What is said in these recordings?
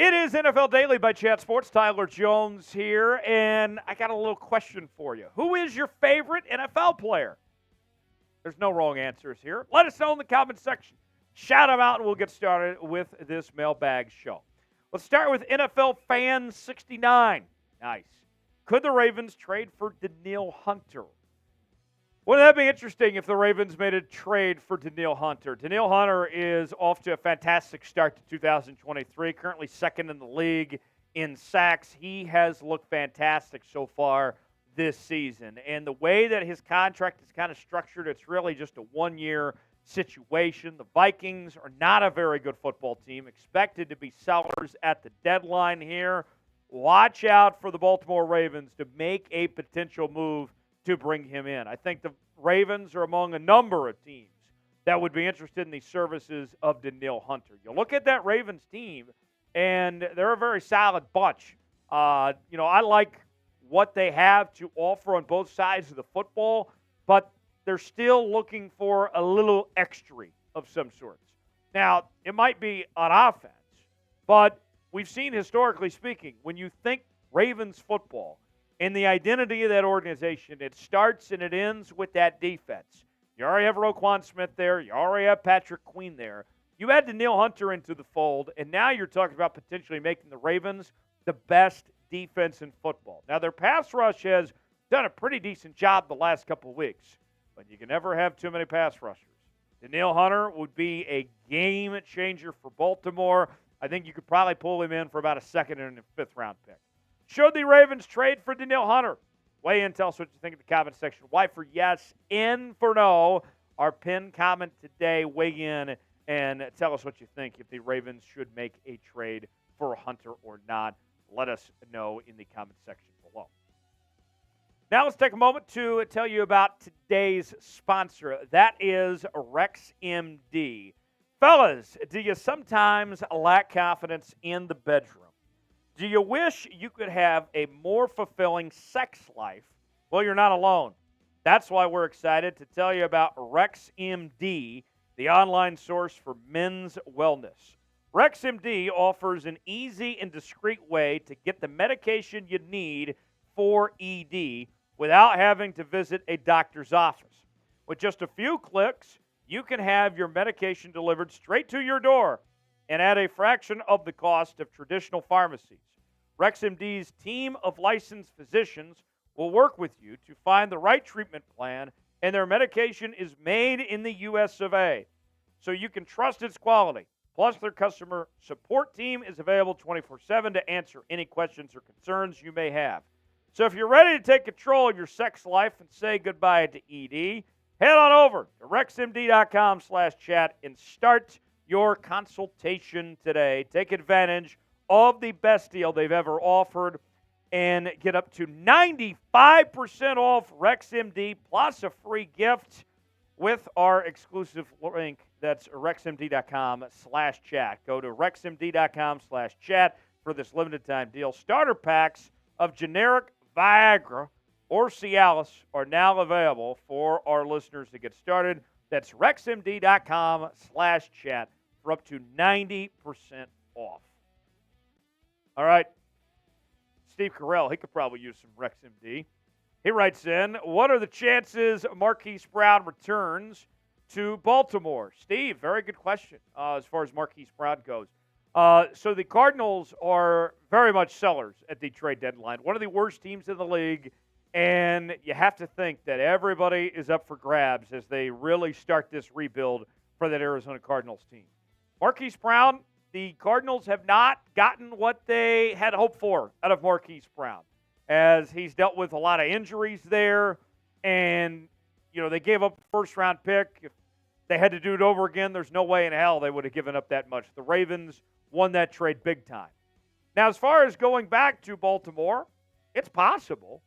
It is NFL Daily by Chat Sports. Tyler Jones here, and I got a little question for you. Who is your favorite NFL player? There's no wrong answers here. Let us know in the comment section. Shout them out, and we'll get started with this mailbag show. Let's start with NFL Fan 69. Nice. Could the Ravens trade for Danielle Hunter? Wouldn't that be interesting if the Ravens made a trade for Danielle Hunter? Danielle Hunter is off to a fantastic start to 2023, currently second in the league in sacks. He has looked fantastic so far this season. And the way that his contract is kind of structured, it's really just a one-year situation. The Vikings are not a very good football team, expected to be sellers at the deadline here. Watch out for the Baltimore Ravens to make a potential move to bring him in. I think the Ravens are among a number of teams that would be interested in the services of Danielle Hunter. You look at that Ravens team, and they're a very solid bunch. I like what they have to offer on both sides of the football, but they're still looking for a little extra of some sorts. Now, it might be on offense, but we've seen historically speaking, when you think Ravens football, and the identity of that organization, it starts and it ends with that defense. You already have Roquan Smith there. You already have Patrick Queen there. You add Danielle Hunter into the fold, and now you're talking about potentially making the Ravens the best defense in football. Now, their pass rush has done a pretty decent job the last couple of weeks, but you can never have too many pass rushers. Danielle Hunter would be a game changer for Baltimore. I think you could probably pull him in for about a second and a fifth-round pick. Should the Ravens trade for Danielle Hunter? Weigh in, tell us what you think in the comment section. Y for yes, N for no. Our pinned comment today, weigh in and tell us what you think if the Ravens should make a trade for Hunter or not. Let us know in the comment section below. Now let's take a moment to tell you about today's sponsor. That is RexMD. Fellas, do you sometimes lack confidence in the bedroom? Do you wish you could have a more fulfilling sex life? Well, you're not alone. That's why we're excited to tell you about RexMD, the online source for men's wellness. RexMD offers an easy and discreet way to get the medication you need for ED without having to visit a doctor's office. With just a few clicks, you can have your medication delivered straight to your door and at a fraction of the cost of traditional pharmacies. RexMD's team of licensed physicians will work with you to find the right treatment plan, and their medication is made in the U.S. of A. So you can trust its quality. Plus, their customer support team is available 24/7 to answer any questions or concerns you may have. So if you're ready to take control of your sex life and say goodbye to ED, head on over to rexmd.com/chat and start your consultation today. Take advantage of the best deal they've ever offered and get up to 95% off RexMD plus a free gift with our exclusive link. That's rexmd.com/chat. Go to rexmd.com/chat for this limited time deal. Starter packs of generic Viagra or Cialis are now available for our listeners to get started. That's rexmd.com/chat for up to 90% off. All right. Steve Carell, he could probably use some RexMD. He writes in, what are the chances Marquise Brown returns to Baltimore? Steve, very good question as far as Marquise Brown goes. So the Cardinals are very much sellers at the trade deadline. One of the worst teams in the league, and you have to think that everybody is up for grabs as they really start this rebuild for that Arizona Cardinals team. Marquise Brown, the Cardinals have not gotten what they had hoped for out of Marquise Brown, as he's dealt with a lot of injuries there, and, they gave up a first-round pick. If they had to do it over again, there's no way in hell they would have given up that much. The Ravens won that trade big time. Now, as far as going back to Baltimore, it's possible,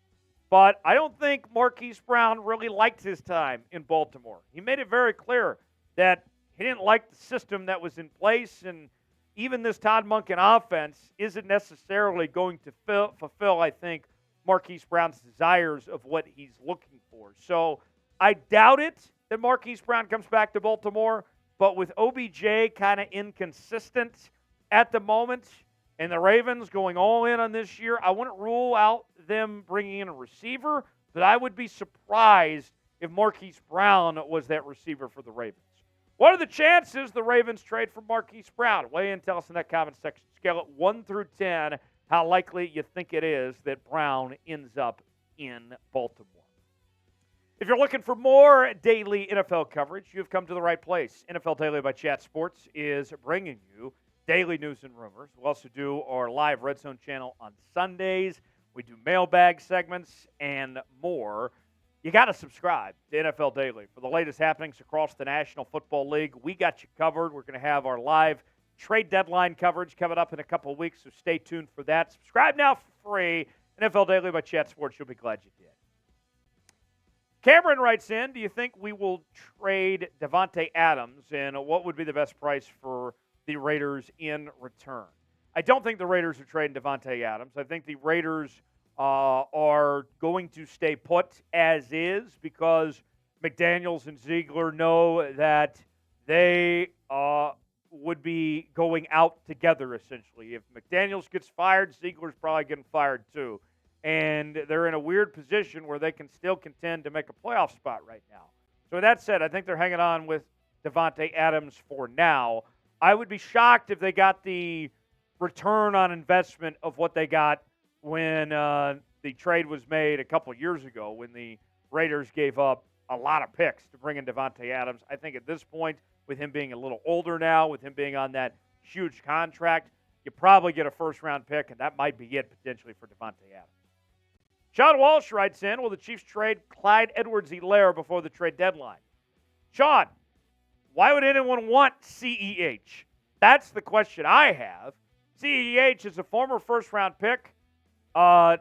but I don't think Marquise Brown really liked his time in Baltimore. He made it very clear that he didn't like the system that was in place, and even this Todd Monken offense isn't necessarily going to fulfill, I think, Marquise Brown's desires of what he's looking for. So I doubt it that Marquise Brown comes back to Baltimore, but with OBJ kind of inconsistent at the moment, and the Ravens going all in on this year, I wouldn't rule out them bringing in a receiver, but I would be surprised if Marquise Brown was that receiver for the Ravens. What are the chances the Ravens trade for Marquise Brown? Weigh in, tell us in that comment section. Scale it 1 through 10, how likely you think it is that Brown ends up in Baltimore. If you're looking for more daily NFL coverage, you've come to the right place. NFL Daily by Chat Sports is bringing you daily news and rumors. We also do our live Red Zone channel on Sundays. We do mailbag segments and more. You got to subscribe to NFL Daily for the latest happenings across the National Football League. We got you covered. We're going to have our live trade deadline coverage coming up in a couple of weeks, so stay tuned for that. Subscribe now for free. NFL Daily by Chat Sports. You'll be glad you did. Cameron writes in, do you think we will trade Davante Adams, and what would be the best price for the Raiders in return? I don't think the Raiders are trading Davante Adams. I think the Raiders are going to stay put as is because McDaniels and Ziegler know that they would be going out together, essentially. If McDaniels gets fired, Ziegler's probably getting fired too. And they're in a weird position where they can still contend to make a playoff spot right now. So with that said, I think they're hanging on with Davante Adams for now. I would be shocked if they got the return on investment of what they got when the trade was made a couple years ago when the Raiders gave up a lot of picks to bring in Davante Adams. I think at this point, with him being a little older now, with him being on that huge contract, you probably get a first-round pick, and that might be it potentially for Davante Adams. Sean Walsh writes in, will the Chiefs trade Clyde Edwards-Helaire before the trade deadline? Sean, why would anyone want CEH? That's the question I have. CEH is a former first-round pick.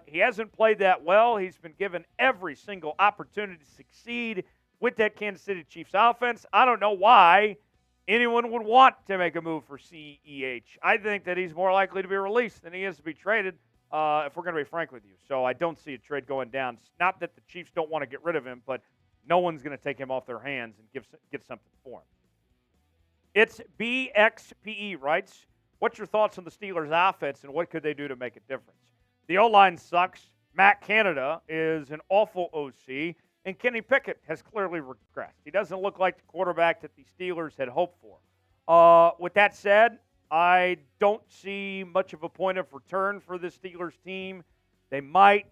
He hasn't played that well. He's been given every single opportunity to succeed with that Kansas City Chiefs offense. I don't know why anyone would want to make a move for CEH. I think that he's more likely to be released than he is to be traded, if we're going to be frank with you. So I don't see a trade going down. It's not that the Chiefs don't want to get rid of him, but no one's going to take him off their hands and get something for him. It's BXPE writes, what's your thoughts on the Steelers' offense and what could they do to make a difference? The O-line sucks. Matt Canada is an awful OC, and Kenny Pickett has clearly regressed. He doesn't look like the quarterback that the Steelers had hoped for. With that said, I don't see much of a point of return for this Steelers team. They might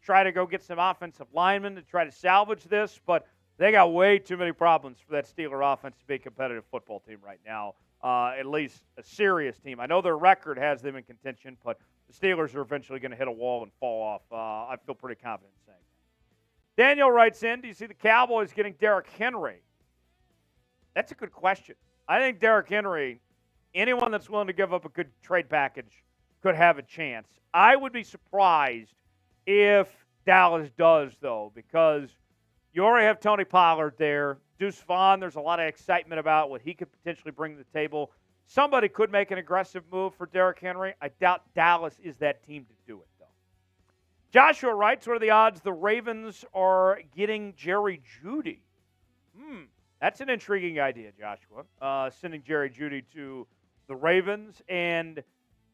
try to go get some offensive linemen to try to salvage this, but they got way too many problems for that Steeler offense to be a competitive football team right now, at least a serious team. I know their record has them in contention, but the Steelers are eventually going to hit a wall and fall off. I feel pretty confident in saying that. Danielle writes in, do you see the Cowboys getting Derrick Henry? That's a good question. I think Derrick Henry, anyone that's willing to give up a good trade package could have a chance. I would be surprised if Dallas does, though, because you already have Tony Pollard there. Deuce Vaughn, there's a lot of excitement about what he could potentially bring to the table. Somebody could make an aggressive move for Derrick Henry. I doubt Dallas is that team to do it, though. Joshua writes, what are the odds the Ravens are getting Jerry Jeudy? That's an intriguing idea, Joshua, sending Jerry Jeudy to the Ravens. And,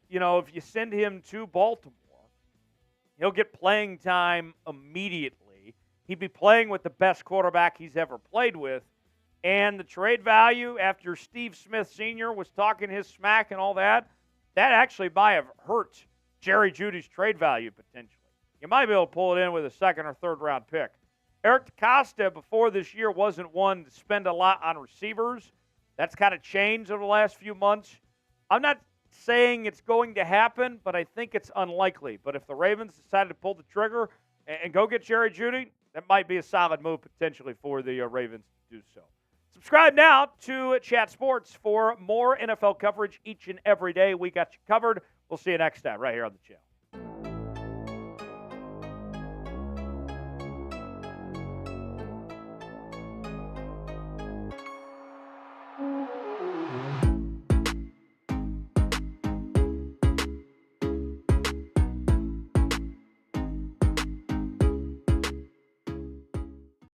you know, if you send him to Baltimore, he'll get playing time immediately. He'd be playing with the best quarterback he's ever played with. And the trade value after Steve Smith Sr. was talking his smack and all that, that actually might have hurt Jerry Jeudy's trade value potentially. You might be able to pull it in with a second or third round pick. Eric DeCosta before this year wasn't one to spend a lot on receivers. That's kind of changed over the last few months. I'm not saying it's going to happen, but I think it's unlikely. But if the Ravens decided to pull the trigger and go get Jerry Jeudy, that might be a solid move potentially for the Ravens to do so. Subscribe now to Chat Sports for more NFL coverage each and every day. We got you covered. We'll see you next time right here on the channel.